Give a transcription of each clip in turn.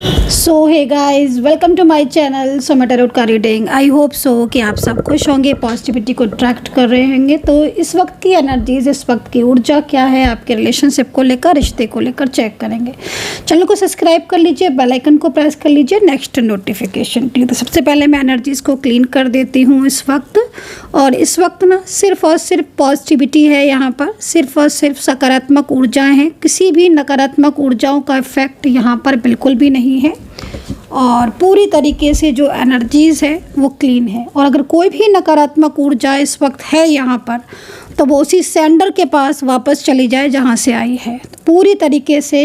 So hey guys, welcome to my channel so tarot का reading. I hope so कि आप सब खुश होंगे, पॉजिटिविटी को अट्रैक्ट कर रहे होंगे। तो इस वक्त की एनर्जीज, इस वक्त की ऊर्जा क्या है आपके रिलेशनशिप को लेकर, रिश्ते को लेकर चेक करेंगे। चैनल को सब्सक्राइब कर लीजिए, बेल आइकन को प्रेस कर लीजिए नेक्स्ट नोटिफिकेशन के लिए। तो सबसे पहले मैं एनर्जीज़ को क्लीन कर देती हूँ इस वक्त। और इस वक्त ना सिर्फ और सिर्फ पॉजिटिविटी है यहाँ पर, सिर्फ और सिर्फ सकारात्मक ऊर्जाएँ हैं। किसी भी नकारात्मक ऊर्जाओं का इफेक्ट यहाँ पर बिल्कुल भी नहीं है। और पूरी तरीके से जो एनर्जीज़ है वो क्लीन है। और अगर कोई भी नकारात्मक ऊर्जा इस वक्त है यहाँ पर, तो वो उसी सेंडर के पास वापस चली जाए जहाँ से आई है। तो पूरी तरीके से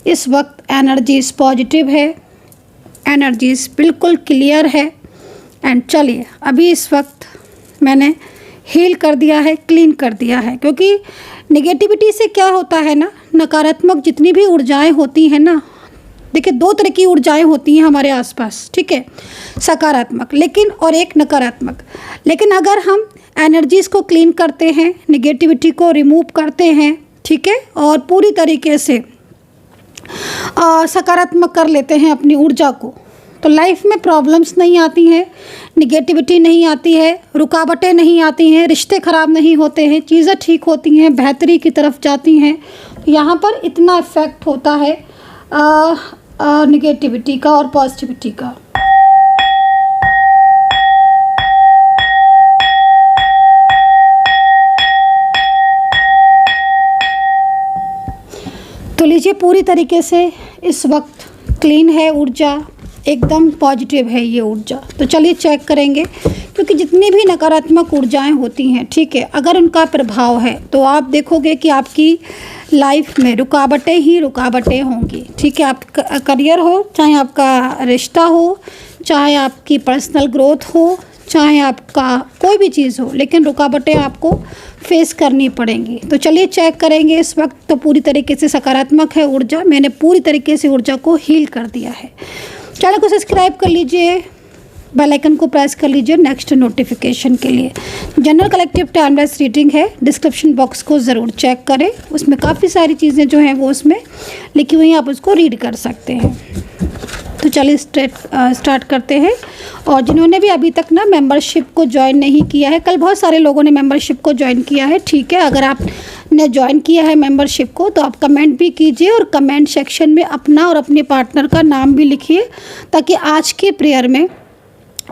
इस वक्त एनर्जीज़ पॉजिटिव है, एनर्जीज़ बिल्कुल क्लियर है। एंड चलिए, अभी इस वक्त मैंने हील कर दिया है, क्लीन कर दिया है। क्योंकि नेगेटिविटी से क्या होता है ना, नकारात्मक जितनी भी ऊर्जाएँ होती हैं ना, देखिए दो तरह की ऊर्जाएं होती हैं हमारे आसपास, ठीक है, सकारात्मक लेकिन और एक नकारात्मक। लेकिन अगर हम एनर्जीज़ को क्लीन करते हैं, नेगेटिविटी को रिमूव करते हैं, ठीक है, और पूरी तरीके से सकारात्मक कर लेते हैं अपनी ऊर्जा को, तो लाइफ में प्रॉब्लम्स नहीं आती हैं, निगेटिविटी नहीं आती है, रुकावटें नहीं आती हैं, रिश्ते ख़राब नहीं होते हैं, चीज़ें ठीक होती हैं, बेहतरी की तरफ जाती हैं। यहाँ पर इतना इफ़ेक्ट होता है निगेटिविटी का और पॉजिटिविटी का। तो लीजिए, पूरी तरीके से इस वक्त क्लीन है ऊर्जा, एकदम पॉजिटिव है ये ऊर्जा। तो चलिए चेक करेंगे, क्योंकि जितनी भी नकारात्मक ऊर्जाएं होती हैं, ठीक है, अगर उनका प्रभाव है तो आप देखोगे कि आपकी लाइफ में रुकावटें ही रुकावटें होंगी, ठीक है। आप करियर हो, चाहे आपका रिश्ता हो, चाहे आपकी पर्सनल ग्रोथ हो, चाहे आपका कोई भी चीज़ हो, लेकिन रुकावटें आपको फेस करनी पड़ेंगी। तो चलिए चेक करेंगे इस वक्त। तो पूरी तरीके से सकारात्मक है ऊर्जा, मैंने पूरी तरीके से ऊर्जा को हील कर दिया है। चैनल को सब्सक्राइब कर लीजिए, बेल आइकन को प्रेस कर लीजिए नेक्स्ट नोटिफिकेशन के लिए। जनरल कलेक्टिव टाइमलेस रीडिंग है, डिस्क्रिप्शन बॉक्स को ज़रूर चेक करें, उसमें काफ़ी सारी चीज़ें जो हैं वो उसमें लिखी हुई हैं, आप उसको रीड कर सकते हैं। तो चलिए स्टार्ट करते हैं। और जिन्होंने भी अभी तक ना मेंबरशिप को ज्वाइन नहीं किया है, कल बहुत सारे लोगों ने मेंबरशिप को ज्वाइन किया है, ठीक है। अगर आपने ज्वाइन किया है मेंबरशिप को, तो आप कमेंट भी कीजिए और कमेंट सेक्शन में अपना और अपने पार्टनर का नाम भी लिखिए, ताकि आज के प्रेयर में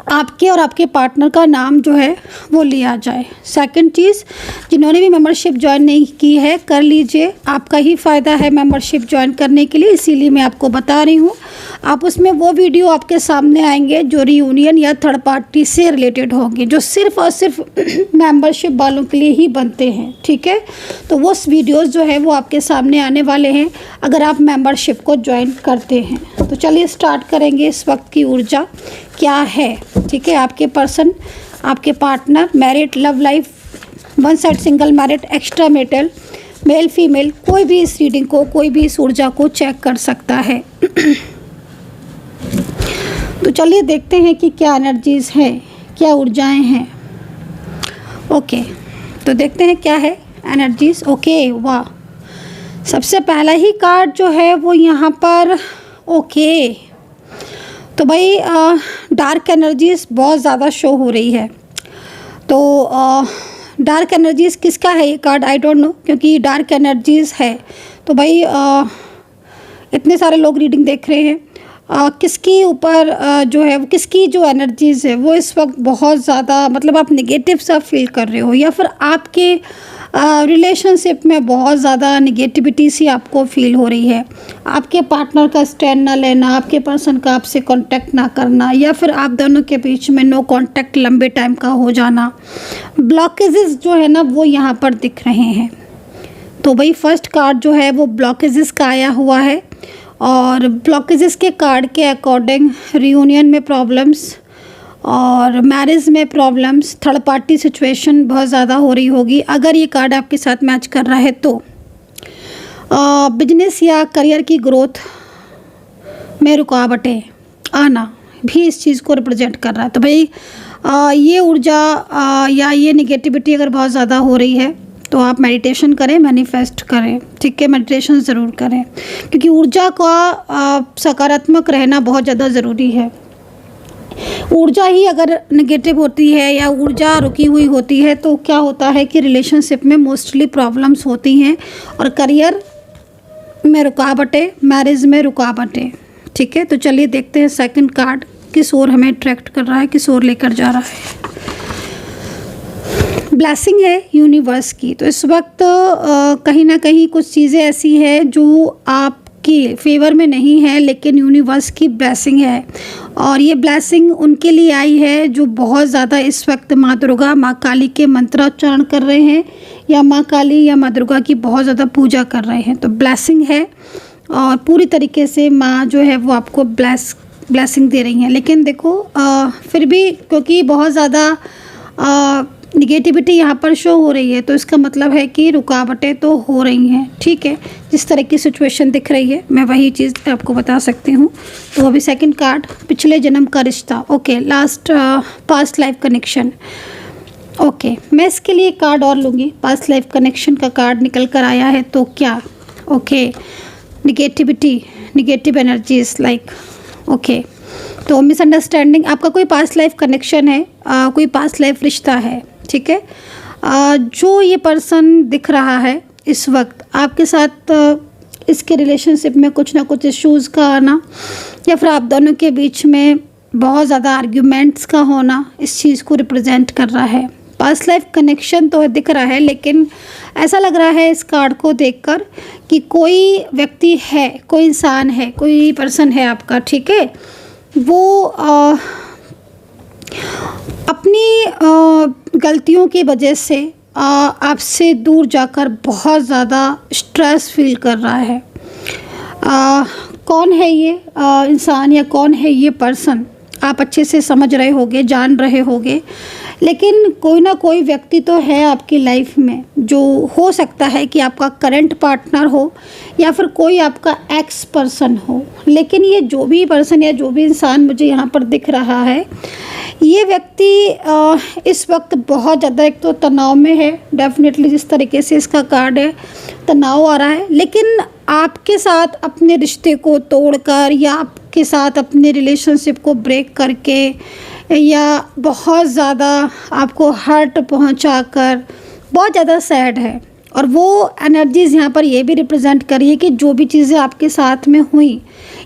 आपके और आपके पार्टनर का नाम जो है वो लिया जाए। सेकंड चीज़, जिन्होंने भी मेंबरशिप ज्वाइन नहीं की है, कर लीजिए, आपका ही फ़ायदा है मेंबरशिप ज्वाइन करने के लिए, इसीलिए मैं आपको बता रही हूँ। आप उसमें वो वीडियो आपके सामने आएंगे जो रियूनियन या थर्ड पार्टी से रिलेटेड होंगे, जो सिर्फ़ और सिर्फ मेंबरशिप वालों के लिए ही बनते हैं, ठीक है। तो वो वीडियोज़ जो है वो आपके सामने आने वाले हैं अगर आप मेंबरशिप को ज्वाइन करते हैं। तो चलिए स्टार्ट करेंगे इस वक्त की ऊर्जा क्या है, ठीक है। आपके पर्सन, आपके partner, married, love life, one side single, married, extra metal, male female, कोई भी इस रीडिंग को, कोई भी इस ऊर्जा को चेक कर सकता है। तो चलिए देखते हैं कि क्या एनर्जीज़ है, क्या ऊर्जाएं हैं। ओके, तो देखते हैं क्या है एनर्जीज़। ओके, वाह, सबसे पहला ही कार्ड जो है वो यहाँ पर ओके। तो भाई डार्क एनर्जीज़ बहुत ज़्यादा शो हो रही है। तो डार्क एनर्जीज़ किसका है ये कार्ड, आई डोंट नो, क्योंकि डार्क एनर्जीज़ है। तो भाई इतने सारे लोग रीडिंग देख रहे हैं, किसकी ऊपर जो है, किसकी जो एनर्जीज़ है वो इस वक्त बहुत ज़्यादा, मतलब आप नेगेटिव सा फील कर रहे हो, या फिर आपके रिलेशनशिप में बहुत ज़्यादा निगेटिविटी सी आपको फील हो रही है। आपके पार्टनर का स्टैंड ना लेना, आपके पर्सन का आपसे कांटेक्ट ना करना, या फिर आप दोनों के बीच में नो कांटेक्ट लंबे टाइम का हो जाना, ब्लॉकेजेस जो है ना वो यहाँ पर दिख रहे हैं। तो भाई फर्स्ट कार्ड जो है वो ब्लॉकेजेस का आया हुआ है, और ब्लॉकेजेस के कार्ड के अकॉर्डिंग रियूनियन में प्रॉब्लम्स और मैरिज में प्रॉब्लम्स, थर्ड पार्टी सिचुएशन बहुत ज़्यादा हो रही होगी अगर ये कार्ड आपके साथ मैच कर रहा है। तो बिजनेस या करियर की ग्रोथ में रुकावटें आना भी इस चीज़ को रिप्रेजेंट कर रहा है। तो भाई ये ऊर्जा या ये निगेटिविटी अगर बहुत ज़्यादा हो रही है, तो आप मेडिटेशन करें, मैनिफेस्ट करें, ठीक है, मेडिटेशन ज़रूर करें, क्योंकि ऊर्जा का सकारात्मक रहना बहुत ज़्यादा ज़रूरी है। ऊर्जा ही अगर नेगेटिव होती है या ऊर्जा रुकी हुई होती है तो क्या होता है कि रिलेशनशिप में मोस्टली प्रॉब्लम्स होती हैं और करियर में रुकावटें, मैरिज में रुकावटें, ठीक है। तो चलिए देखते हैं सेकंड कार्ड किस ओर हमें अट्रैक्ट कर रहा है, किस ओर लेकर जा रहा है। ब्लेसिंग है यूनिवर्स की। तो इस वक्त कहीं ना कहीं कुछ चीज़ें ऐसी हैं जो आपकी फेवर में नहीं है, लेकिन यूनिवर्स की ब्लेसिंग है, और ये ब्लेसिंग उनके लिए आई है जो बहुत ज़्यादा इस वक्त माँ दुर्गा, माँ काली के मंत्रोच्चारण कर रहे हैं, या माँ काली या माँ दुर्गा की बहुत ज़्यादा पूजा कर रहे हैं। तो ब्लेसिंग है और पूरी तरीके से माँ जो है वो आपको ब्लेसिंग दे रही हैं। लेकिन देखो फिर भी क्योंकि बहुत ज़्यादा निगेटिविटी यहाँ पर शो हो रही है, तो इसका मतलब है कि रुकावटें तो हो रही हैं, ठीक है। जिस तरह की सिचुएशन दिख रही है मैं वही चीज़ आपको बता सकती हूँ। तो अभी सेकंड कार्ड पिछले जन्म का रिश्ता, okay, last past life connection, okay. मैं इसके लिए कार्ड और लूँगी। पास्ट लाइफ कनेक्शन का कार्ड निकल कर आया है तो क्या, okay, negativity, negative energies like, okay. तो मिसअंडरस्टैंडिंग, आपका कोई पास्ट लाइफ कनेक्शन है, कोई पास्ट लाइफ रिश्ता है, ठीक है। जो ये पर्सन दिख रहा है इस वक्त आपके साथ, इसके रिलेशनशिप में कुछ ना कुछ इश्यूज़ का आना, या फिर आप दोनों के बीच में बहुत ज़्यादा आर्ग्यूमेंट्स का होना इस चीज़ को रिप्रेजेंट कर रहा है। पास्ट लाइफ कनेक्शन तो दिख रहा है, लेकिन ऐसा लग रहा है इस कार्ड को देखकर कि कोई व्यक्ति है, कोई इंसान है, कोई पर्सन है आपका, ठीक है, वो अपनी गलतियों की वजह से आपसे दूर जाकर बहुत ज़्यादा स्ट्रेस फील कर रहा है। कौन है ये इंसान या कौन है ये पर्सन, आप अच्छे से समझ रहे होगे, जान रहे होगे, लेकिन कोई ना कोई व्यक्ति तो है आपकी लाइफ में जो हो सकता है कि आपका करंट पार्टनर हो या फिर कोई आपका एक्स पर्सन हो। लेकिन ये जो भी पर्सन या जो भी इंसान मुझे यहाँ पर दिख रहा है, ये व्यक्ति इस वक्त बहुत ज़्यादा एक तो तनाव में है, डेफिनेटली जिस तरीके से इसका कार्ड है तनाव आ रहा है, लेकिन आपके साथ अपने रिश्ते को तोड़कर या आपके साथ अपने रिलेशनशिप को ब्रेक करके या बहुत ज़्यादा आपको हर्ट पहुंचाकर बहुत ज़्यादा सैड है। और वो एनर्जीज़ यहाँ पर ये भी रिप्रेजेंट कर रही है कि जो भी चीज़ें आपके साथ में हुई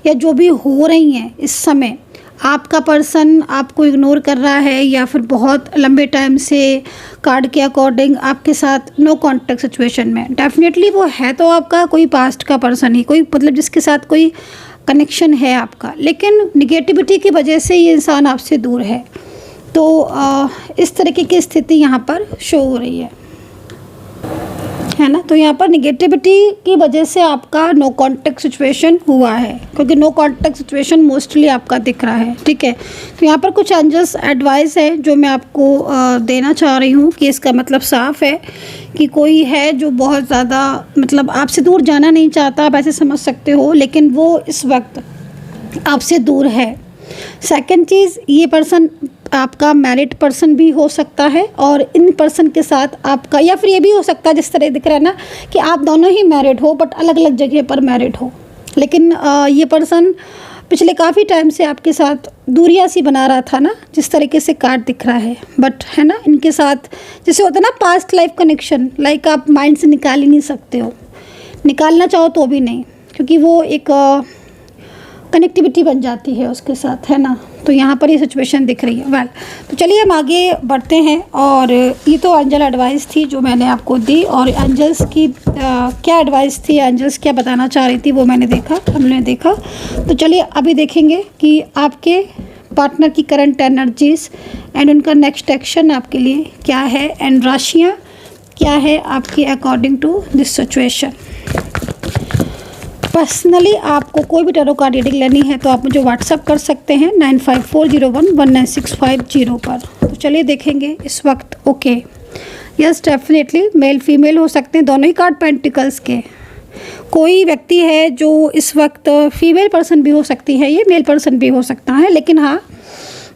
या जो भी हो रही हैं इस समय, आपका पर्सन आपको इग्नोर कर रहा है या फिर बहुत लंबे टाइम से कार्ड के अकॉर्डिंग आपके साथ नो कॉन्टेक्ट सिचुएशन में। डेफिनेटली वो है तो आपका कोई पास्ट का पर्सन ही, कोई मतलब जिसके साथ कोई कनेक्शन है आपका, लेकिन निगेटिविटी की वजह से ये इंसान आपसे दूर है। तो इस तरीके की स्थिति यहाँ पर शो हो रही है ना। तो यहाँ पर निगेटिविटी की वजह से आपका नो कॉन्टेक्ट सिचुएशन हुआ है, क्योंकि नो कॉन्टेक्ट सिचुएशन मोस्टली आपका दिख रहा है, ठीक है। तो यहाँ पर कुछ एंजल्स एडवाइस है जो मैं आपको देना चाह रही हूँ कि इसका मतलब साफ़ है कि कोई है जो बहुत ज़्यादा मतलब आपसे दूर जाना नहीं चाहता, आप ऐसे समझ सकते हो, लेकिन वो इस वक्त आपसे दूर है। सेकंड चीज़, ये पर्सन आपका मैरिड पर्सन भी हो सकता है और इन पर्सन के साथ आपका, या फिर ये भी हो सकता है जिस तरह दिख रहा है ना कि आप दोनों ही मैरिड हो बट अलग अलग जगह पर मैरिड हो, लेकिन ये पर्सन पिछले काफ़ी टाइम से आपके साथ दूरियां सी बना रहा था ना, जिस तरीके से कार्ड दिख रहा है। बट है ना, इनके साथ जैसे होता है ना पास्ट लाइफ कनेक्शन, लाइक आप माइंड से निकाल ही नहीं सकते हो, निकालना चाहो तो भी नहीं, क्योंकि वो एक कनेक्टिविटी बन जाती है उसके साथ, है ना। तो यहाँ पर ये सिचुएशन दिख रही है। वेल, तो चलिए हम आगे बढ़ते हैं। और ये तो एंजल एडवाइस थी जो मैंने आपको दी, और एंजल्स की क्या एडवाइस थी, एंजल्स क्या बताना चाह रही थी वो हमने देखा। तो चलिए अभी देखेंगे कि आपके पार्टनर की करंट एनर्जीज एंड उनका नेक्स्ट एक्शन आपके लिए क्या है, एंड राशियाँ क्या है आपकी according to this situation. Personally आपको कोई भी टैरो कार्ड रीडिंग लेनी है तो आप मुझे व्हाट्सअप कर सकते हैं 9540119650 पर। तो चलिए देखेंगे इस वक्त। Okay, yes, definitely male female हो सकते हैं, दोनों ही कार्ड पेंटिकल्स के। कोई व्यक्ति है जो इस वक्त फीमेल पर्सन भी हो सकती है, ये मेल पर्सन भी हो सकता है, लेकिन हाँ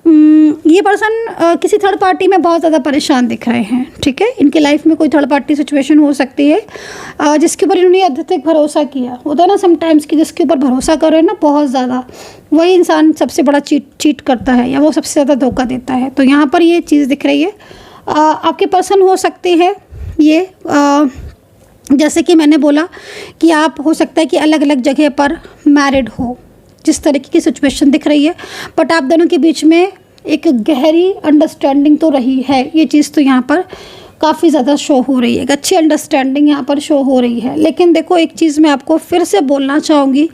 ये पर्सन किसी थर्ड पार्टी में बहुत ज़्यादा परेशान दिख रहे हैं, ठीक है। इनकी लाइफ में कोई थर्ड पार्टी सिचुएशन हो सकती है जिसके ऊपर इन्होंने अत्यधिक भरोसा किया होता है ना समटाइम्स, कि जिसके ऊपर भरोसा कर रहे हैं ना बहुत ज़्यादा, वही इंसान सबसे बड़ा चीट करता है या वो सबसे ज़्यादा धोखा देता है। तो यहाँ पर ये चीज़ दिख रही है। आपके पर्सन हो सकते हैं ये जैसे कि मैंने बोला कि आप हो सकता है कि अलग अलग जगह पर मैरिड हो, जिस तरीके की सिचुएशन दिख रही है। बट आप दोनों के बीच में एक गहरी अंडरस्टैंडिंग तो रही है, ये चीज़ तो यहाँ पर काफ़ी ज़्यादा शो हो रही है, एक अच्छी अंडरस्टैंडिंग यहाँ पर शो हो रही है। लेकिन देखो एक चीज़ मैं आपको फिर से बोलना चाहूँगी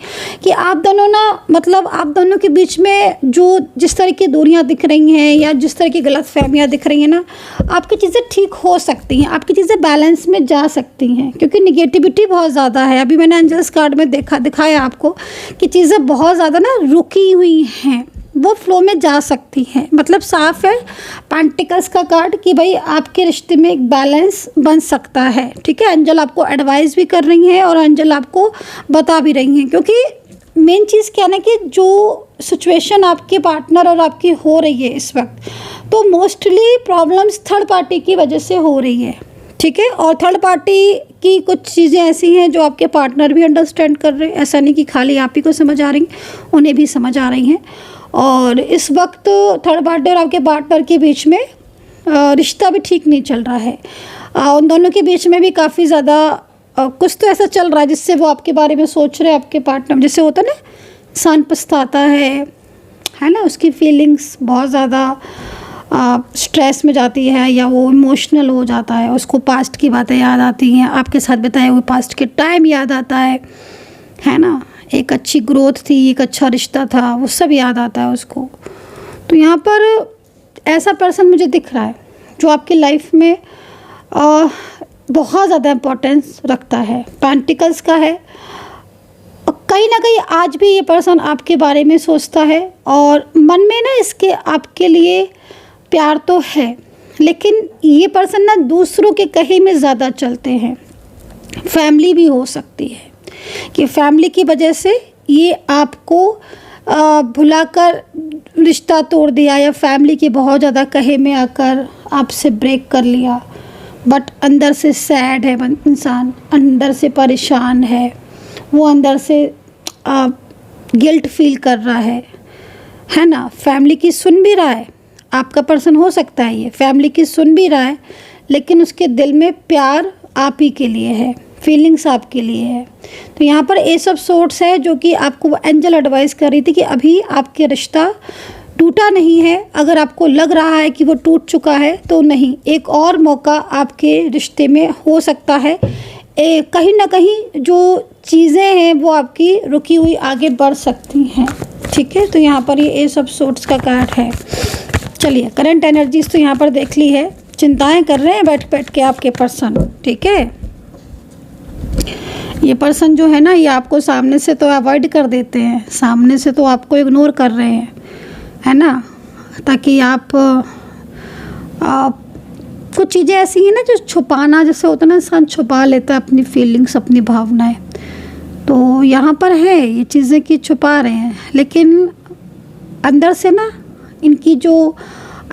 कि आप दोनों ना, मतलब आप दोनों के बीच में जो जिस तरह की दूरियाँ दिख रही हैं या जिस तरह की गलतफहमियाँ दिख रही हैं ना, आपकी चीज़ें ठीक हो सकती हैं, आपकी चीज़ें बैलेंस में जा सकती हैं, क्योंकि निगेटिविटी बहुत ज़्यादा है। अभी मैंने एंजल्स कार्ड में दिखाया आपको कि चीज़ें बहुत ज़्यादा ना रुकी हुई हैं, वो फ्लो में जा सकती हैं। मतलब साफ है पेंटिकल्स का कार्ड कि भाई आपके रिश्ते में एक बैलेंस बन सकता है, ठीक है। एंजल आपको एडवाइस भी कर रही हैं और एंजल आपको बता भी रही हैं, क्योंकि मेन चीज़ क्या है ना कि जो सिचुएशन आपके पार्टनर और आपकी हो रही है इस वक्त, तो मोस्टली प्रॉब्लम्स थर्ड पार्टी की वजह से हो रही है, ठीक है। और थर्ड पार्टी की कुछ चीज़ें ऐसी हैं जो आपके पार्टनर भी अंडरस्टैंड कर रहे हैं, ऐसा नहीं कि खाली आप ही को समझ आ रही, उन्हें भी समझ आ रही हैं। और इस वक्त थर्ड पार्टी और आपके पार्टनर के बीच में रिश्ता भी ठीक नहीं चल रहा है। उन दोनों के बीच में भी काफ़ी ज़्यादा कुछ तो ऐसा चल रहा है जिससे वो आपके बारे में सोच रहे हैं, आपके पार्टनर, जैसे होता है ना इंसान पछताता है ना, उसकी फीलिंग्स बहुत ज़्यादा स्ट्रेस में जाती है या वो इमोशनल हो जाता है, उसको पास्ट की बातें याद आती हैं, आपके साथ बिताए हुए पास्ट के टाइम याद आता है ना, एक अच्छी ग्रोथ थी, एक अच्छा रिश्ता था, वो सब याद आता है उसको। तो यहाँ पर ऐसा पर्सन मुझे दिख रहा है जो आपकी लाइफ में बहुत ज़्यादा इम्पोर्टेंस रखता है, पेंटिकल्स का है। कहीं ना कहीं आज भी ये पर्सन आपके बारे में सोचता है और मन में ना इसके आपके लिए प्यार तो है, लेकिन ये पर्सन ना दूसरों के कहे में ज़्यादा चलते हैं। फैमिली भी हो सकती है कि फैमिली की वजह से ये आपको भुलाकर रिश्ता तोड़ दिया या फैमिली के बहुत ज़्यादा कहे में आकर आपसे ब्रेक कर लिया। बट अंदर से सैड है इंसान, अंदर से परेशान है, वो अंदर से गिल्ट फील कर रहा है ना। फैमिली की सुन भी रहा है, आपका पर्सन हो सकता है ये फैमिली की सुन भी रहा है, लेकिन उसके दिल में प्यार आप ही के लिए है, फीलिंग्स आपके लिए है। तो यहाँ पर एस ऑफ सोर्ड्स है जो कि आपको एंजल एडवाइस कर रही थी कि अभी आपके रिश्ता टूटा नहीं है। अगर आपको लग रहा है कि वो टूट चुका है तो नहीं, एक और मौका आपके रिश्ते में हो सकता है। कहीं ना कहीं जो चीज़ें हैं वो आपकी रुकी हुई आगे बढ़ सकती हैं, ठीक है। तो यहाँ पर ये एस ऑफ सोर्ड्स का कार्ड है। चलिए करंट एनर्जीज तो यहाँ पर देख ली है, चिंताएं कर रहे हैं बैठ बैठ के आपके पर्सन, ठीक है। ये पर्सन जो है ना, ये आपको सामने से तो अवॉइड कर देते हैं, सामने से तो आपको इग्नोर कर रहे हैं, है ना, ताकि आप कुछ चीज़ें ऐसी हैं ना जो छुपाना, जैसे होता है ना इंसान छुपा लेता है अपनी फीलिंग्स, अपनी भावनाएं, तो यहाँ पर है ये चीज़ें कि छुपा रहे हैं, लेकिन अंदर से ना इनकी जो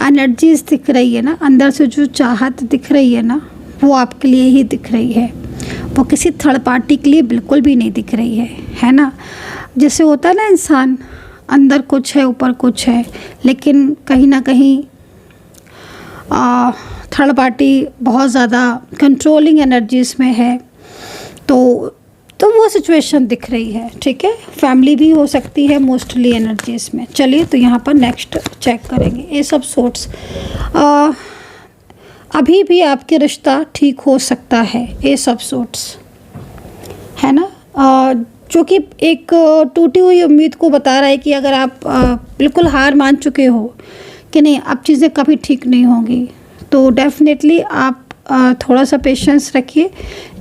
एनर्जीज दिख रही है ना, अंदर से जो चाहत दिख रही है ना, वो आपके लिए ही दिख रही है, वो किसी थर्ड पार्टी के लिए बिल्कुल भी नहीं दिख रही है ना। जैसे होता है ना इंसान अंदर कुछ है ऊपर कुछ है, लेकिन कहीं ना कहीं थर्ड पार्टी बहुत ज़्यादा कंट्रोलिंग एनर्जीज में है, तो वो सिचुएशन दिख रही है, ठीक है। फैमिली भी हो सकती है मोस्टली एनर्जीज में। चलिए तो यहाँ पर नेक्स्ट चेक करेंगे ये सब सोर्ट्स। अभी भी आपके रिश्ता ठीक हो सकता है, ये सब सोर्ट्स है ना, जो कि एक टूटी हुई उम्मीद को बता रहा है कि अगर आप बिल्कुल हार मान चुके हो कि नहीं अब चीज़ें कभी ठीक नहीं होंगी, तो डेफिनेटली आप थोड़ा सा पेशेंस रखिए।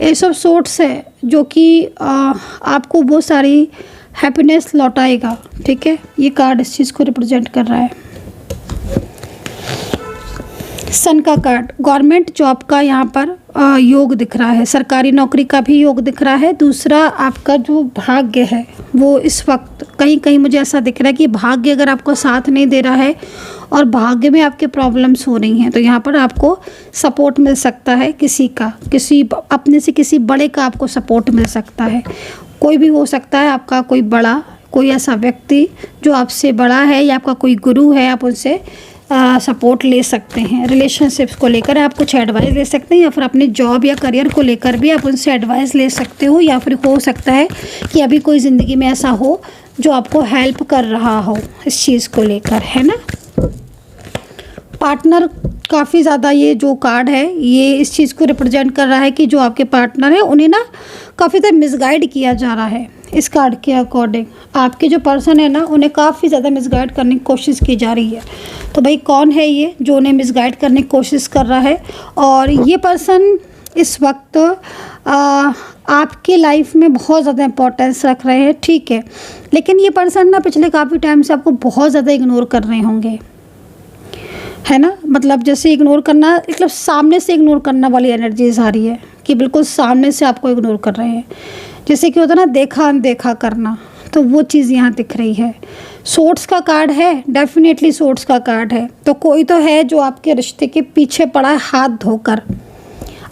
ये सब सोर्ट्स है जो कि आपको बहुत सारी हैप्पीनेस लौटाएगा, ठीक है। ये कार्ड इस चीज़ को रिप्रेजेंट कर रहा है। सन का कार्ड, गवर्नमेंट जॉब का यहाँ पर योग दिख रहा है, सरकारी नौकरी का भी योग दिख रहा है। दूसरा आपका जो भाग्य है वो इस वक्त कहीं कहीं मुझे ऐसा दिख रहा है कि भाग्य अगर आपको साथ नहीं दे रहा है और भाग्य में आपके प्रॉब्लम्स हो रही हैं, तो यहाँ पर आपको सपोर्ट मिल सकता है किसी का, किसी अपने से किसी बड़े का आपको सपोर्ट मिल सकता है। कोई भी हो सकता है आपका कोई बड़ा, कोई ऐसा व्यक्ति जो आपसे बड़ा है या आपका कोई गुरु है, आप उनसे सपोर्ट ले सकते हैं। रिलेशनशिप्स को लेकर आप कुछ एडवाइस ले सकते हैं, या फिर अपने जॉब या करियर को लेकर भी आप उनसे एडवाइस ले सकते हो, या फिर हो सकता है कि अभी कोई ज़िंदगी में ऐसा हो जो आपको हेल्प कर रहा हो इस चीज़ को लेकर, है ना। पार्टनर काफ़ी ज़्यादा, ये जो कार्ड है ये इस चीज़ को रिप्रेजेंट कर रहा है कि जो आपके पार्टनर है उन्हें ना काफ़ी ज़्यादा मिसगाइड किया जा रहा है। इस कार्ड के अकॉर्डिंग आपके जो पर्सन है ना, उन्हें काफ़ी ज़्यादा मिसगाइड करने की कोशिश की जा रही है। तो भाई कौन है ये जो उन्हें मिसगाइड करने की कोशिश कर रहा है? और ये पर्सन इस वक्त आपकी लाइफ में बहुत ज़्यादा इम्पोर्टेंस रख रहे हैं, ठीक है। लेकिन ये पर्सन ना पिछले काफ़ी टाइम से आपको बहुत ज़्यादा इग्नोर कर रहे होंगे, है ना। मतलब जैसे इग्नोर करना, मतलब सामने से इग्नोर करना वाली एनर्जीज आ रही है कि बिल्कुल सामने से आपको इग्नोर कर रहे हैं। जैसे कि होता है ना देखा अनदेखा करना, तो वो चीज़ यहाँ दिख रही है। सोर्ट्स का कार्ड है, डेफिनेटली सोर्ट्स का कार्ड है। तो कोई तो है जो आपके रिश्ते के पीछे पड़ा है हाथ धोकर।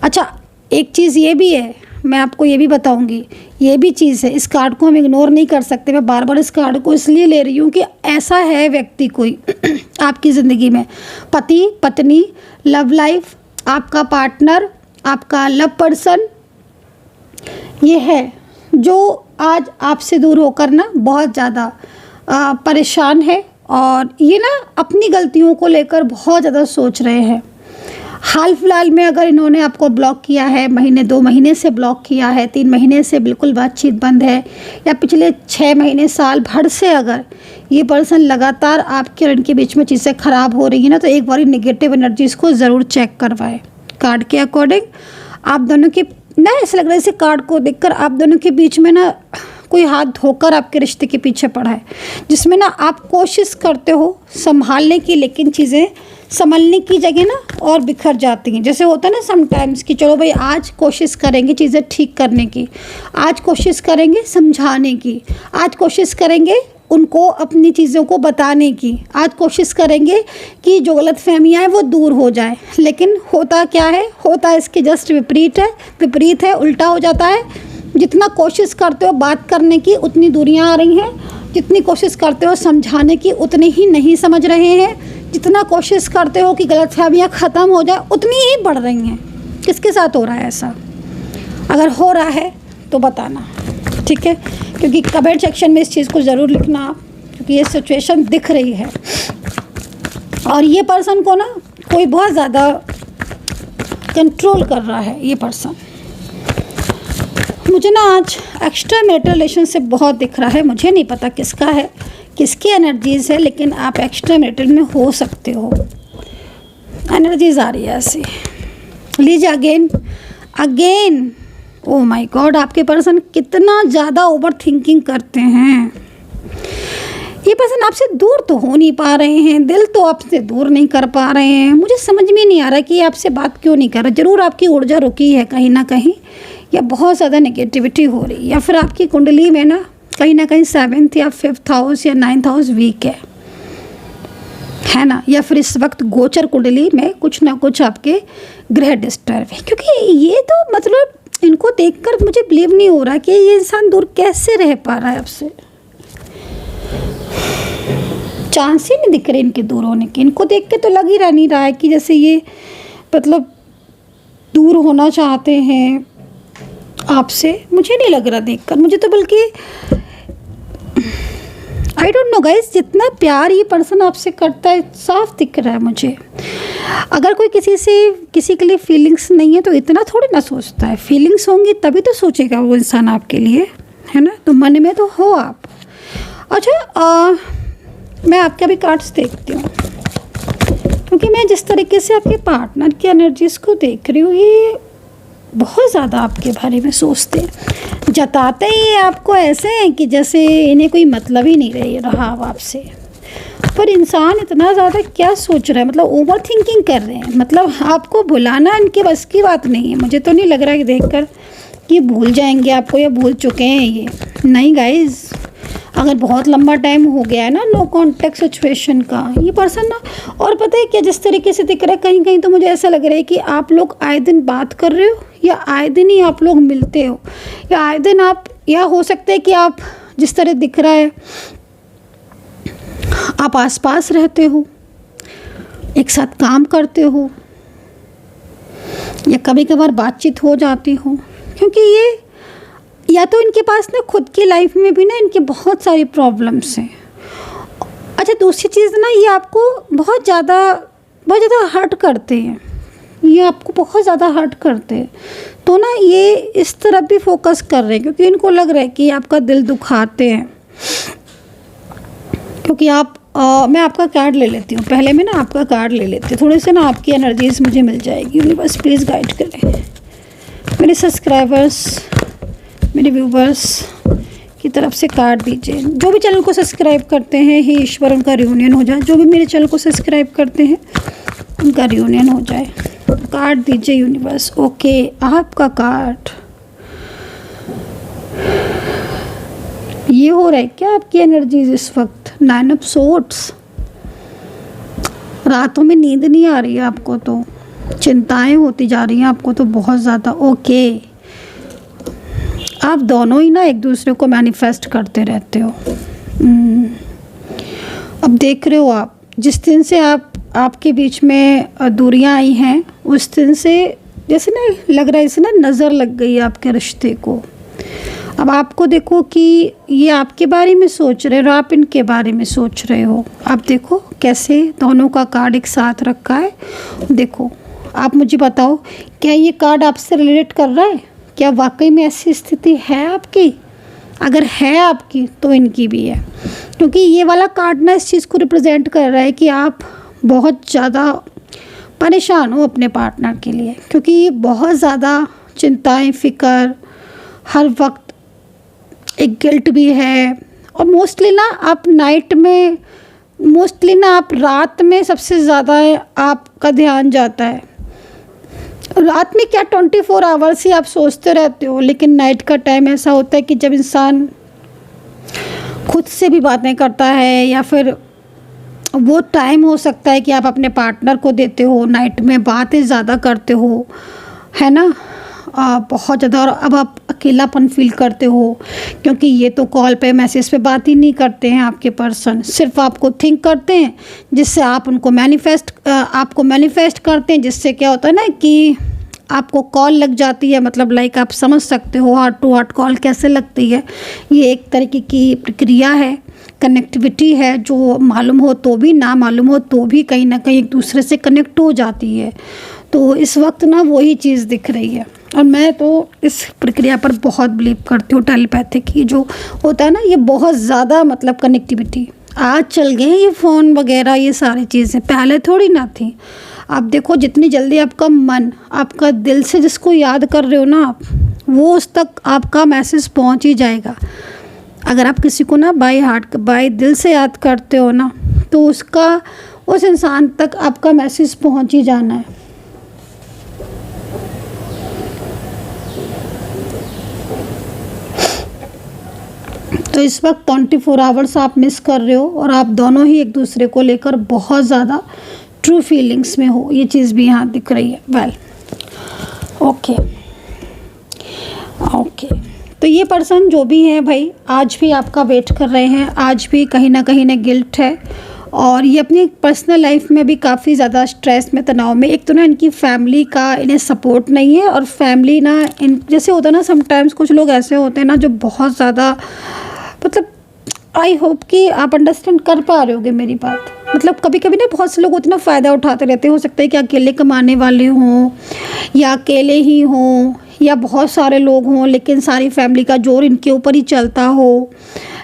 अच्छा, एक चीज़ ये भी है, मैं आपको ये भी बताऊंगी, ये भी चीज़ है, इस कार्ड को हम इग्नोर नहीं कर सकते। मैं बार बार इस कार्ड को इसलिए ले रही हूँ कि ऐसा है व्यक्ति कोई आपकी ज़िंदगी में, पति पत्नी, लव लाइफ, आपका पार्टनर, आपका लव पर्सन, ये है जो आज आपसे दूर होकर ना बहुत ज़्यादा परेशान है, और ये ना अपनी गलतियों को लेकर बहुत ज़्यादा सोच रहे हैं। हाल फिलहाल में अगर इन्होंने आपको ब्लॉक किया है, महीने 2 महीने से ब्लॉक किया है, 3 महीने से बिल्कुल बातचीत बंद है, या पिछले 6 महीने साल भर से अगर ये पर्सन लगातार आपके और इनके बीच में चीज़ें ख़राब हो रही है ना, तो एक बार नेगेटिव एनर्जीज़ को ज़रूर चेक करवाएं। कार्ड के अकॉर्डिंग आप दोनों के ना, ऐसा लग रहा है इस कार्ड को देखकर आप दोनों के बीच में ना कोई हाथ धोकर आपके रिश्ते के पीछे पड़ा है, जिसमें ना आप कोशिश करते हो संभालने की, लेकिन चीज़ें संभलने की जगह ना और बिखर जाती हैं। जैसे होता है ना समटाइम्स कि चलो भाई आज कोशिश करेंगे चीज़ें ठीक करने की, आज कोशिश करेंगे समझाने की, आज कोशिश करेंगे उनको अपनी चीज़ों को बताने की, आज कोशिश करेंगे कि जो गलतफहमियाँ हैं वो दूर हो जाए। लेकिन होता क्या है, होता है इसके जस्ट विपरीत है, उल्टा हो जाता है। जितना कोशिश करते हो बात करने की उतनी दूरियां आ रही हैं, जितनी कोशिश करते हो समझाने की उतनी ही नहीं समझ रहे हैं, जितना कोशिश करते हो कि गलतफहमियाँ ख़त्म हो जाए उतनी ही बढ़ रही हैं। किसके साथ हो रहा है ऐसा? अगर हो रहा है तो बताना, ठीक है, क्योंकि कमेंट सेक्शन में इस चीज़ को ज़रूर लिखना आप, क्योंकि ये सिचुएशन दिख रही है। और ये पर्सन को ना कोई बहुत ज़्यादा कंट्रोल कर रहा है। ये पर्सन मुझे ना आज एक्स्ट्रा मैरिटल रिलेशनशिप बहुत दिख रहा है। मुझे नहीं पता किसका है, किसकी एनर्जीज़ है, लेकिन आप एक्स्ट्रा मैरिटल में हो सकते हो। एनर्जीज़ आ रही है ऐसी। लीजिए अगेन ओह माय गॉड, आपके पर्सन कितना ज़्यादा ओवर थिंकिंग करते हैं। ये पर्सन आपसे दूर तो हो नहीं पा रहे हैं, दिल तो आपसे दूर नहीं कर पा रहे हैं। मुझे समझ में नहीं आ रहा कि ये आपसे बात क्यों नहीं कर रहे। ज़रूर आपकी ऊर्जा रुकी है कहीं ना कहीं, या बहुत ज़्यादा नेगेटिविटी हो रही है, या फिर आपकी कुंडली में ना कहीं 7th या 5th हाउस या 9th हाउस वीक है ना, या फिर इस वक्त गोचर कुंडली में कुछ ना कुछ आपके ग्रह डिस्टर्ब है। क्योंकि ये तो मतलब इनको देखकर मुझे बिलीव नहीं हो रहा कि ये इंसान दूर कैसे रह पा रहा है आपसे। चांस ही नहीं दिख रहे इनके दूर होने के। इनको देख के तो लग ही नहीं रहा है कि जैसे ये मतलब दूर होना चाहते हैं आपसे। मुझे नहीं लग रहा देखकर, मुझे तो बल्कि आई डोंट नो गाइस, जितना प्यार ये पर्सन आपसे करता है साफ दिख रहा है मुझे। अगर कोई किसी के लिए फीलिंग्स नहीं है तो इतना थोड़ी ना सोचता है। फीलिंग्स होंगी तभी तो सोचेगा वो इंसान आपके लिए, है ना। तो मन में तो हो आप। अच्छा, मैं आपके अभी कार्ड्स देखती हूँ, क्योंकि मैं जिस तरीके से आपके पार्टनर की एनर्जीज़ को देख रही हूँ, ये बहुत ज़्यादा आपके बारे में सोचते हैं, जताते ही आपको ऐसे हैं कि जैसे इन्हें कोई मतलब ही नहीं रहा आपसे। पर इंसान इतना ज़्यादा क्या सोच रहा है, मतलब ओवर थिंकिंग कर रहे हैं। मतलब आपको भुलाना इनके बस की बात नहीं है। मुझे तो नहीं लग रहा है कि देखकर कि भूल जाएंगे आपको या भूल चुके हैं ये। नहीं गाइज़, अगर बहुत लंबा टाइम हो गया है ना नो कांटेक्ट सिचुएशन का, ये पर्सन ना, और पता है क्या, जिस तरीके से दिख रहा है कहीं कहीं तो मुझे ऐसा लग रहा है कि आप लोग आए दिन बात कर रहे हो, या आए दिन ही आप लोग मिलते हो, या आए दिन आप, या हो सकता है कि आप जिस तरह दिख रहा है आप आसपास रहते हो, एक साथ काम करते हो, या कभी कभार बातचीत हो जाती हो। क्योंकि ये या तो इनके पास ना खुद की लाइफ में भी ना इनकी बहुत सारी प्रॉब्लम्स हैं। अच्छा, दूसरी चीज़ ना, ये आपको बहुत ज़्यादा हर्ट करते हैं, ये आपको बहुत ज़्यादा हर्ट करते हैं। तो ना ये इस तरफ भी फोकस कर रहे हैं, क्योंकि इनको लग रहा है कि आपका दिल दुखाते हैं। क्योंकि आप मैं आपका कार्ड ले लेती हूँ, पहले मैं ना आपका कार्ड ले लेती हूँ, थोड़े से ना आपकी एनर्जीज मुझे मिल जाएगी। यूनिवर्स प्लीज़ गाइड करें मेरे सब्सक्राइबर्स, मेरे व्यूवर्स की तरफ से कार्ड दीजिए। जो भी चैनल को सब्सक्राइब करते हैं, हे ईश्वर उनका रियूनियन हो जाए। जो भी मेरे चैनल को सब्सक्राइब करते हैं उनका रियूनियन हो जाए। कार्ड दीजिए यूनिवर्स। ओके, आपका कार्ड ये हो रहा है क्या आपकी एनर्जीज इस वक्त? 9 ऑफ सोर्ड्स। रातों में नींद नहीं आ रही है आपको, तो चिंताएं होती जा रही हैं आपको तो बहुत ज़्यादा। ओके, आप दोनों ही ना एक दूसरे को मैनिफेस्ट करते रहते हो। अब देख रहे हो आप, जिस दिन से आपके बीच में दूरियां आई हैं, उस दिन से जैसे ना लग रहा है इसे ना नज़र लग गई है आपके रिश्ते को। अब आपको देखो कि ये आपके बारे में सोच रहे हो, आप इनके बारे में सोच रहे हो। आप देखो कैसे दोनों का कार्ड एक साथ रखा है। देखो, आप मुझे बताओ, क्या ये कार्ड आपसे रिलेट कर रहा है? क्या वाकई में ऐसी स्थिति है आपकी? अगर है आपकी तो इनकी भी है, क्योंकि ये वाला कार्ड ना इस चीज़ को रिप्रेजेंट कर रहा है कि आप बहुत ज़्यादा परेशान हो अपने पार्टनर के लिए, क्योंकि ये बहुत ज़्यादा चिंताएं, फ़िक्र, हर वक्त एक गिल्ट भी है। और मोस्टली ना आप आप रात में सबसे ज़्यादा आपका ध्यान जाता है। रात में क्या 24 आवर्स ही आप सोचते रहते हो, लेकिन नाइट का टाइम ऐसा होता है कि जब इंसान खुद से भी बातें करता है, या फिर वो टाइम हो सकता है कि आप अपने पार्टनर को देते हो, नाइट में बातें ज़्यादा करते हो, है ना, बहुत ज़्यादा। और अब आप अकेलापन फील करते हो, क्योंकि ये तो कॉल पे मैसेज पे बात ही नहीं करते हैं आपके पर्सन, सिर्फ आपको थिंक करते हैं, जिससे आप उनको मैनिफेस्ट करते हैं, जिससे क्या होता है ना कि आपको कॉल लग जाती है। मतलब लाइक आप समझ सकते हो हार्ट टू हार्ट कॉल कैसे लगती है। ये एक तरीके की प्रक्रिया है, कनेक्टिविटी है, जो मालूम हो तो भी, ना मालूम हो तो भी कहीं ना कहीं एक दूसरे से कनेक्ट हो जाती है। तो इस वक्त ना वही चीज़ दिख रही है, और मैं तो इस प्रक्रिया पर बहुत बिलीव करती हूँ। टेलीपैथिक की जो होता है ना, ये बहुत ज़्यादा मतलब कनेक्टिविटी आज चल गए हैं ये फ़ोन वगैरह, ये सारी चीज़ें पहले थोड़ी ना थी। आप देखो, जितनी जल्दी आपका मन, आपका दिल से जिसको याद कर रहे हो ना आप, वो उस तक आपका मैसेज पहुँच ही जाएगा। अगर आप किसी को ना बाय दिल से याद करते हो ना, तो उस इंसान तक आपका मैसेज पहुँच ही जाना है। तो इस वक्त 24 आवर्स आप मिस कर रहे हो, और आप दोनों ही एक दूसरे को लेकर बहुत ज़्यादा ट्रू फीलिंग्स में हो। ये चीज़ भी यहाँ दिख रही है। Well, okay. तो ये पर्सन जो भी है भाई, आज भी आपका वेट कर रहे हैं, आज भी कहीं ना गिल्ट है, और ये अपनी पर्सनल लाइफ में भी काफ़ी ज़्यादा स्ट्रेस में, तनाव में। एक तो ना इनकी फैमिली का इन्हें सपोर्ट नहीं है, और फैमिली ना जैसे होता है ना, समटाइम्स कुछ लोग ऐसे होते हैं ना जो बहुत ज़्यादा, मतलब आई होप कि आप अंडरस्टैंड कर पा रहे होगे मेरी बात। मतलब कभी कभी ना बहुत से लोग उतना फ़ायदा उठाते रहते हैं। हो सकता है कि अकेले कमाने वाले हों, या अकेले ही हों, या बहुत सारे लोग हों, लेकिन सारी फैमिली का जोर इनके ऊपर ही चलता हो,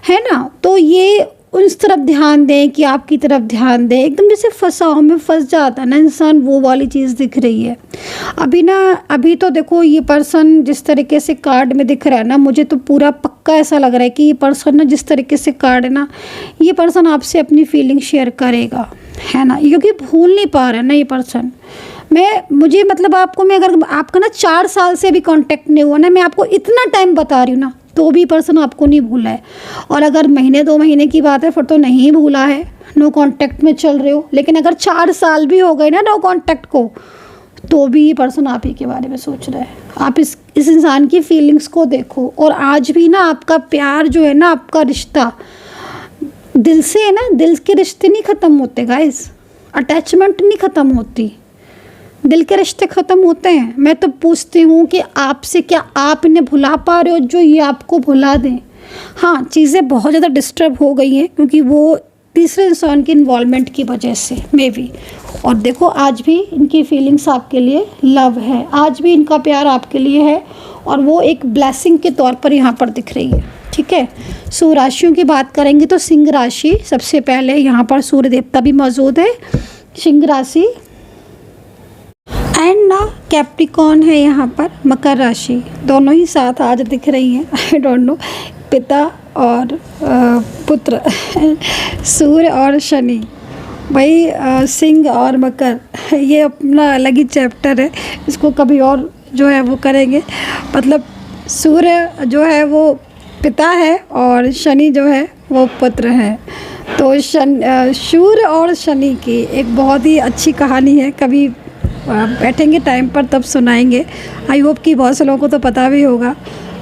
है ना। तो ये उस तरफ ध्यान दें कि आपकी तरफ ध्यान दें। एकदम जैसे फंसाव में फंस जाता है ना इंसान, वो वाली चीज़ दिख रही है अभी तो देखो, ये पर्सन जिस तरीके से कार्ड में दिख रहा है ना, मुझे तो पूरा पक्का ऐसा लग रहा है कि ये पर्सन ना, जिस तरीके से कार्ड है ना, ये पर्सन आपसे अपनी फीलिंग शेयर करेगा, है ना, क्योंकि भूल नहीं पा रहा है ना ये पर्सन। मुझे मतलब मैं अगर आपका ना 4 साल से भी कांटेक्ट नहीं हुआ ना, मैं आपको इतना टाइम बता रही हूँ ना, तो भी पर्सन आपको नहीं भूला है। और अगर महीने 2 महीने की बात है फिर तो नहीं भूला है, नो कांटेक्ट में चल रहे हो। लेकिन अगर 4 साल भी हो गए ना नो कांटेक्ट को, तो भी ये पर्सन आप ही के बारे में सोच रहा है। आप इस इंसान की फीलिंग्स को देखो। और आज भी ना आपका प्यार जो है ना, आपका रिश्ता दिल से है ना, दिल के रिश्ते नहीं ख़त्म होते गाइस, अटैचमेंट नहीं ख़त्म होती, दिल के रिश्ते ख़त्म होते हैं। मैं तो पूछती हूँ कि आपसे क्या आप इन्हें भुला पा रहे हो जो ये आपको भुला दें? हाँ, चीज़ें बहुत ज़्यादा डिस्टर्ब हो गई हैं क्योंकि वो तीसरे इंसान की इन्वॉल्वमेंट की वजह से मे बी। और देखो आज भी इनकी फीलिंग्स आपके लिए लव है, आज भी इनका प्यार आपके लिए है और वो एक ब्लेसिंग के तौर पर यहाँ पर दिख रही है। ठीक है, सो राशियों की बात करेंगे तो सिंह राशि सबसे पहले, यहाँ पर सूर्य देवता भी मौजूद है, सिंह राशि। एंड ना कैप्रिकॉर्न है यहाँ पर, मकर राशि, दोनों ही साथ आज दिख रही हैं। आई डोंट नो, पिता और पुत्र सूर्य और शनि, भाई सिंह और मकर, ये अपना अलग ही चैप्टर है, इसको कभी और जो है वो करेंगे। मतलब सूर्य जो है वो पिता है और शनि जो है वो पुत्र है। तो सूर्य और शनि की एक बहुत ही अच्छी कहानी है, कभी बैठेंगे टाइम पर तब सुनाएंगे। आई होप कि बहुत से लोगों को तो पता भी होगा।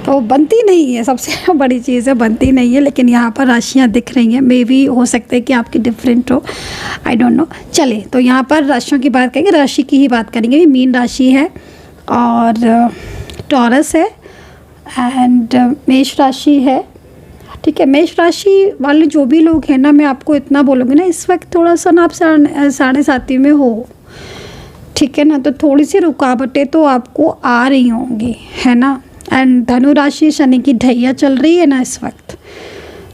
तो बनती नहीं है, सबसे बड़ी चीज़ है, बनती नहीं है। लेकिन यहाँ पर राशियाँ दिख रही हैं, मे भी हो सकता है कि आपकी डिफरेंट हो, आई डोंट नो। चले तो यहाँ पर राशियों की बात करेंगे, राशि की ही बात करेंगे। मीन राशि है और टॉरस है एंड मेष राशि है। ठीक है, मेष राशि वाले जो भी लोग हैं ना, मैं आपको इतना बोलूँगी ना, इस वक्त थोड़ा सा ना आप 7.5 में हो, ठीक है ना, तो थोड़ी सी रुकावटें तो आपको आ रही होंगी, है ना। एंड धनु राशि, शनि की ढैया चल रही है ना इस वक्त,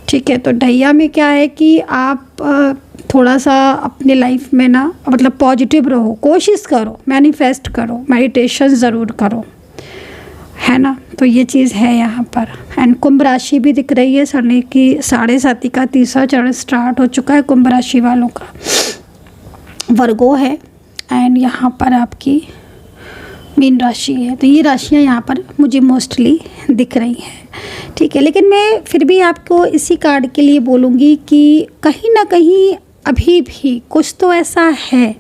ठीक है। तो ढैया में क्या है कि आप थोड़ा सा अपने लाइफ में ना मतलब पॉजिटिव रहो, कोशिश करो, मैनिफेस्ट करो, मेडिटेशन ज़रूर करो, है ना। तो ये चीज़ है यहाँ पर। एंड कुंभ राशि भी दिख रही है, शनि की 7.5 का तीसरा चरण स्टार्ट हो चुका है कुंभ राशि वालों का। वर्गो है एंड यहाँ पर आपकी मीन राशि है। तो ये राशियाँ यहाँ पर मुझे मोस्टली दिख रही हैं, ठीक है। लेकिन मैं फिर भी आपको इसी कार्ड के लिए बोलूँगी कि कहीं ना कहीं अभी भी कुछ तो ऐसा है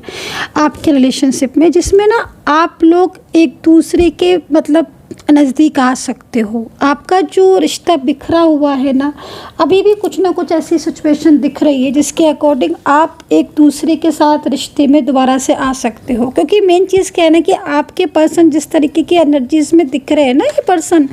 आपके रिलेशनशिप में जिसमें ना आप लोग एक दूसरे के मतलब नज़दीक आ सकते हो। आपका जो रिश्ता बिखरा हुआ है ना, अभी भी कुछ ना कुछ ऐसी सिचुएशन दिख रही है जिसके अकॉर्डिंग आप एक दूसरे के साथ रिश्ते में दोबारा से आ सकते हो। क्योंकि मेन चीज़ क्या है ना कि आपके पर्सन जिस तरीके की एनर्जीज में दिख रहे हैं ना ये पर्सन,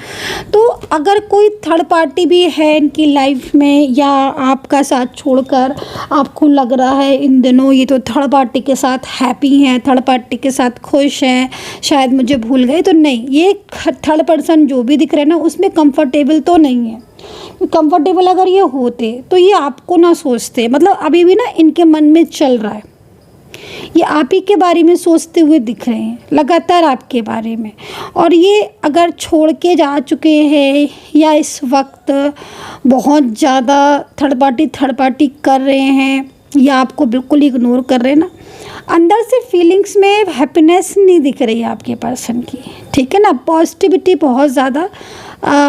तो अगर कोई थर्ड पार्टी भी है इनकी लाइफ में या आपका साथ छोड़कर आपको लग रहा है इन दिनों ये तो थर्ड पार्टी के साथ हैप्पी हैं, थर्ड पार्टी के साथ खुश हैं, शायद मुझे भूल गए, तो नहीं, ये थर्ड पर्सन जो भी दिख रहे हैं ना उसमें कंफर्टेबल तो नहीं है। कंफर्टेबल अगर ये होते तो ये आपको ना सोचते, मतलब अभी भी ना इनके मन में चल रहा है, ये आप ही के बारे में सोचते हुए दिख रहे हैं लगातार आपके बारे में। और ये अगर छोड़ के जा चुके हैं या इस वक्त बहुत ज़्यादा थर्ड पार्टी कर रहे हैं या आपको बिल्कुल इग्नोर कर रहे हैं ना, अंदर से फीलिंग्स में हैप्पीनेस नहीं दिख रही है आपके पर्सन की, ठीक है ना। पॉजिटिविटी बहुत ज़्यादा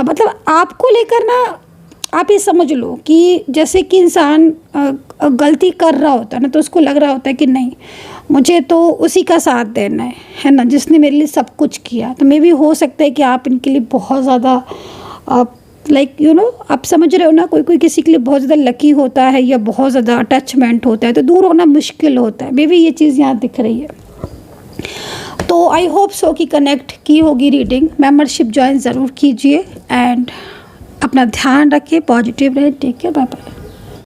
मतलब आपको लेकर ना, आप ये समझ लो कि जैसे कि इंसान गलती कर रहा होता है ना, तो उसको लग रहा होता है कि नहीं मुझे तो उसी का साथ देना है ना, जिसने मेरे लिए सब कुछ किया। तो मे भी हो सकता है कि आप इनके लिए बहुत ज़्यादा लाइक यू नो, आप समझ रहे हो ना, कोई किसी के लिए बहुत ज़्यादा लकी होता है या बहुत ज़्यादा अटैचमेंट होता है तो दूर होना मुश्किल होता है। मे भी ये चीज़ यहाँ दिख रही है। तो आई होप सो कि कनेक्ट की होगी रीडिंग। मेंबरशिप ज्वाइन ज़रूर कीजिए एंड अपना ध्यान रखिए, पॉजिटिव रहे। Take care, bye bye.